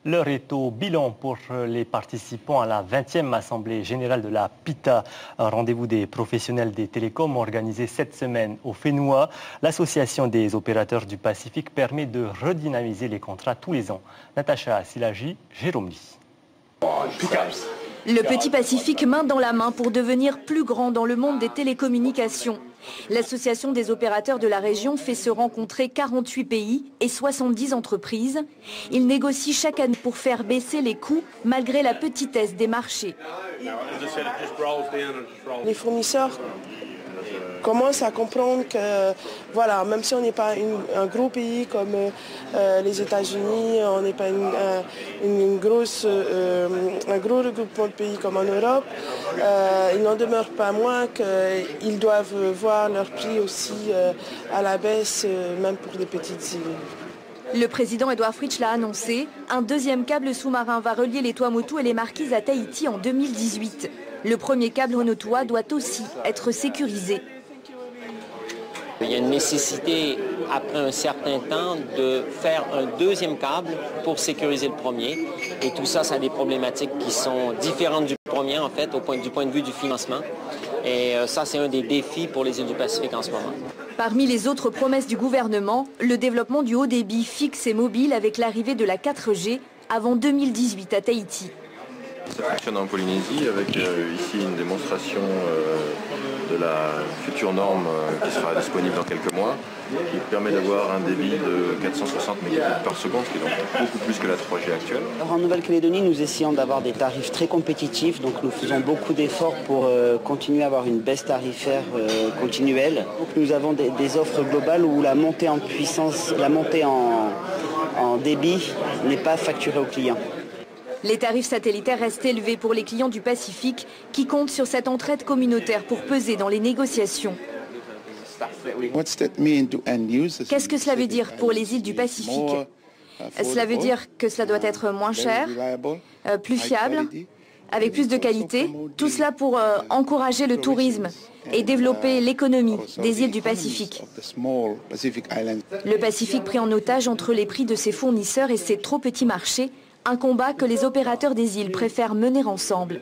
L'heure est au bilan pour les participants à la 20e Assemblée générale de la PITA, un rendez-vous des professionnels des télécoms organisé cette semaine au Fénois. L'association des opérateurs du Pacifique permet de redynamiser les contrats tous les ans. Natacha Silagi, Jérôme Lee. Le petit Pacifique main dans la main pour devenir plus grand dans le monde des télécommunications. L'association des opérateurs de la région fait se rencontrer 48 pays et 70 entreprises. Ils négocient chaque année pour faire baisser les coûts malgré la petitesse des marchés. Les fournisseurs commencent à comprendre que, voilà, même si on n'est pas un gros pays comme les États-Unis, on n'est pas un gros regroupement de pays comme en Europe, il n'en demeure pas moins qu'ils doivent voir leur prix aussi à la baisse, même pour les petites îles. Le président Edouard Fritsch l'a annoncé, un deuxième câble sous-marin va relier les Tuamotu et les Marquises à Tahiti en 2018. Le premier câble Onotoa doit aussi être sécurisé. Il y a une nécessité, après un certain temps, de faire un deuxième câble pour sécuriser le premier. Et tout ça, ça a des problématiques qui sont différentes du premier, en fait, du point de vue du financement. Et ça, c'est un des défis pour les îles du Pacifique en ce moment. Parmi les autres promesses du gouvernement, le développement du haut débit fixe et mobile avec l'arrivée de la 4G avant 2018 à Tahiti. Ça fonctionne en Polynésie avec ici une démonstration de la future norme qui sera disponible dans quelques mois, qui permet d'avoir un débit de 460 mégabits par seconde, ce qui est donc beaucoup plus que la 3G actuelle. Alors en Nouvelle-Calédonie, nous essayons d'avoir des tarifs très compétitifs, donc nous faisons beaucoup d'efforts pour continuer à avoir une baisse tarifaire continuelle. Donc nous avons des offres globales où la montée en puissance, la montée en débit n'est pas facturée aux clients. Les tarifs satellitaires restent élevés pour les clients du Pacifique qui comptent sur cette entraide communautaire pour peser dans les négociations. Qu'est-ce que cela veut dire pour les îles du Pacifique? Cela veut dire que cela doit être moins cher, plus fiable, avec plus de qualité. Tout cela pour encourager le tourisme et développer l'économie des îles du Pacifique. Le Pacifique pris en otage entre les prix de ses fournisseurs et ses trop petits marchés. Un combat que les opérateurs des îles préfèrent mener ensemble.